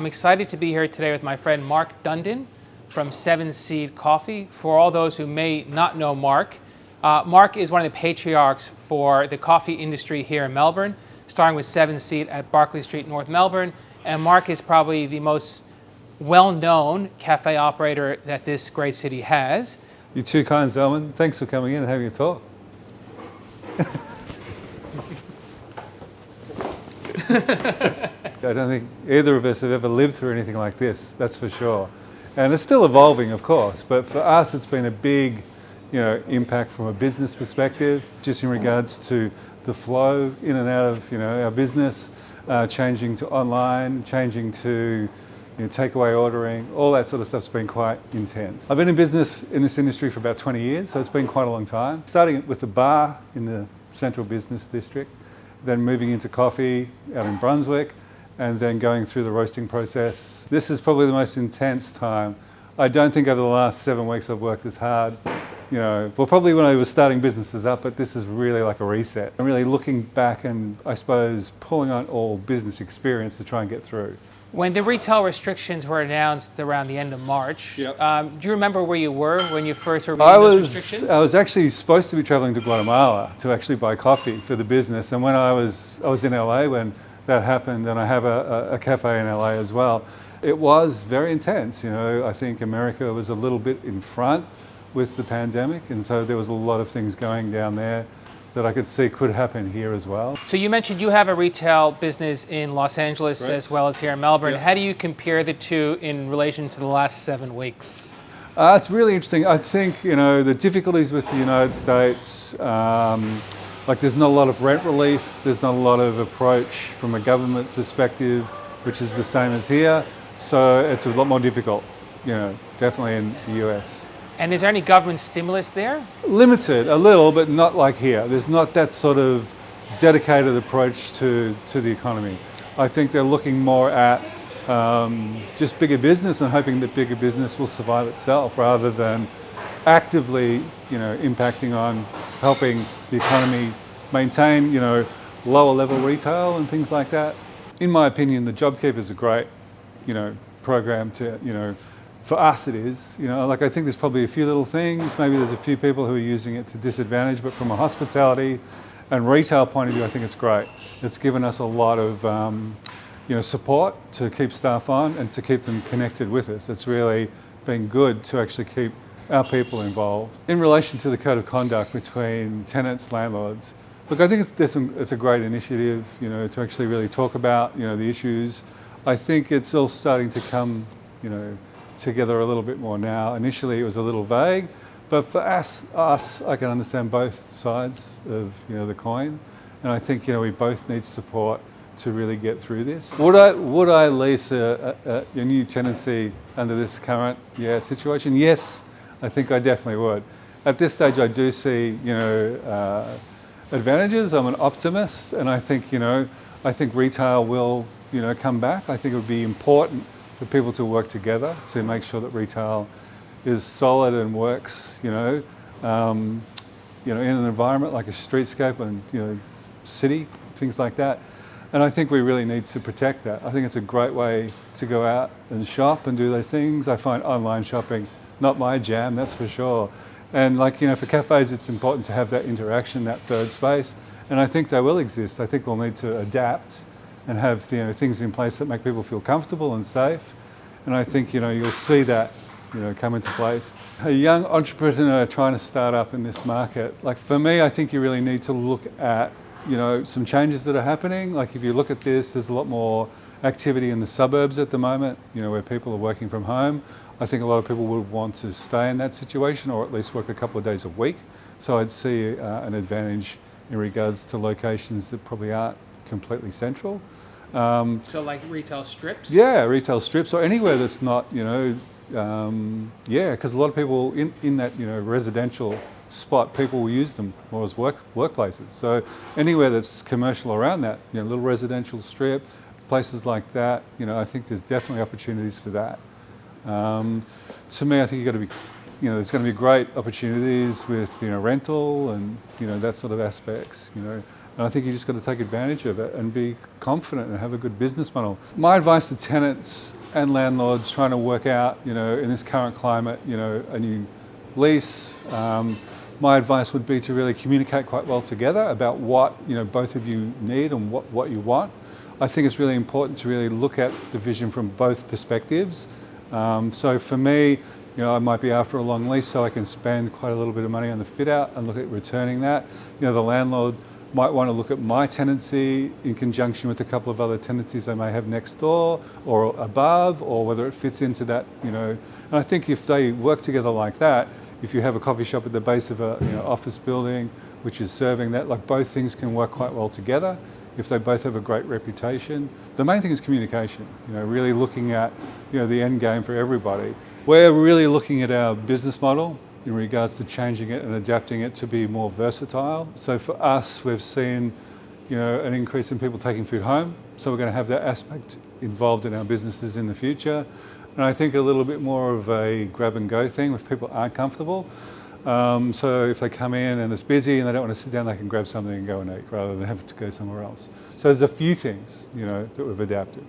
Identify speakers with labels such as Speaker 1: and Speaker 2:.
Speaker 1: I'm excited to be here today with my friend Mark Dundon from 7 Seed Coffee. For all those who may not know Mark, Mark is one of the patriarchs for the coffee industry here in Melbourne, starting with 7 Seed at Barclay Street, North Melbourne. And Mark is probably the most well-known cafe operator that this great city has.
Speaker 2: You're too kind, Zelman. Thanks for coming in and having a talk. I don't think either of us have ever lived through anything like this, that's for sure. And it's still evolving, of course, but for us it's been a big, impact from a business perspective, just in regards to the flow in and out of, our business, changing to online, changing to takeaway ordering, all that sort of stuff's been quite intense. I've been in business in this industry for about 20 years, so it's been quite a long time. Starting with the bar in the central business district, then moving into coffee out in Brunswick, and then going through the roasting process. This is probably the most intense time. I don't think over the last 7 weeks I've worked as hard, probably when I was starting businesses up, but this is really like a reset. I'm really looking back and I suppose pulling on all business experience to try and get through.
Speaker 1: When the retail restrictions were announced around the end of March,
Speaker 2: Yep.
Speaker 1: Do you remember where you were when you first were reading those restrictions?
Speaker 2: I was actually supposed to be traveling to Guatemala to actually buy coffee for the business, and when I was in LA when that happened, and I have a cafe in LA as well. It was very intense. I think America was a little bit in front with the pandemic, and so there was a lot of things going down there that I could see could happen here as well.
Speaker 1: So you mentioned you have a retail business in Los Angeles
Speaker 2: Correct.
Speaker 1: as well as here in Melbourne.
Speaker 2: Yep.
Speaker 1: How do you compare the two in relation to the last 7 weeks?
Speaker 2: It's really interesting. I think, the difficulties with the United States, there's not a lot of rent relief, there's not a lot of approach from a government perspective, which is the same as here. So it's a lot more difficult, definitely in the US.
Speaker 1: And is there any government stimulus there?
Speaker 2: Limited, a little, but not like here. There's not that sort of dedicated approach to the economy. I think they're looking more at just bigger business and hoping that bigger business will survive itself rather than actively, impacting on helping the economy maintain, lower level retail and things like that. In my opinion, the JobKeeper is a great, program to, for us it is, I think there's probably a few little things, maybe there's a few people who are using it to disadvantage, but from a hospitality and retail point of view, I think it's great. It's given us a lot of, support to keep staff on and to keep them connected with us. It's really been good to actually keep our people involved. In relation to the code of conduct between tenants, landlords, look, I think it's a great initiative, to actually really talk about, the issues. I think it's all starting to come, together a little bit more now. Initially it was a little vague, but for us, I can understand both sides of, the coin. And I think, we both need support to really get through this. Would I lease a new tenancy under this current situation? Yes, I think I definitely would. At this stage I do see, advantages. I'm an optimist, and I think, retail will, come back. I think it would be important for people to work together to make sure that retail is solid and works, in an environment like a streetscape and, city, things like that. And I think we really need to protect that. I think it's a great way to go out and shop and do those things. I find online shopping not my jam, that's for sure. And for cafes, it's important to have that interaction, that third space. And I think they will exist. I think we'll need to adapt and have things in place that make people feel comfortable and safe. And I think you'll see that come into place. A young entrepreneur trying to start up in this market, for me, I think you really need to look at some changes that are happening. If you look at this, there's a lot more activity in the suburbs at the moment, where people are working from home. I think a lot of people would want to stay in that situation or at least work a couple of days a week. So I'd see an advantage in regards to locations that probably aren't completely central.
Speaker 1: So like retail strips?
Speaker 2: Yeah, retail strips or anywhere that's not, because a lot of people in that, residential spot, people will use them more as workplaces. So anywhere that's commercial around that, little residential strip, places like that, I think there's definitely opportunities for that. To me, I think you've got to be there's going to be great opportunities with, rental and, that sort of aspects, And I think you just got to take advantage of it and be confident and have a good business model. My advice to tenants and landlords trying to work out, in this current climate, a new lease, my advice would be to really communicate quite well together about what, both of you need and what you want. I think it's really important to really look at the vision from both perspectives. So for me, I might be after a long lease, so I can spend quite a little bit of money on the fit out and look at returning that. The landlord might want to look at my tenancy in conjunction with a couple of other tenancies they may have next door or above, or whether it fits into that, And I think if they work together like that, if you have a coffee shop at the base of a office building which is serving that, like both things can work quite well together if they both have a great reputation. The main thing is communication, really looking at the end game for everybody. We're really looking at our business model in regards to changing it and adapting it to be more versatile. So for us, we've seen an increase in people taking food home. So we're going to have that aspect involved in our businesses in the future. And I think a little bit more of a grab and go thing if people aren't comfortable. So if they come in and it's busy and they don't want to sit down, they can grab something and go and eat rather than have to go somewhere else. So there's a few things, that we've adapted.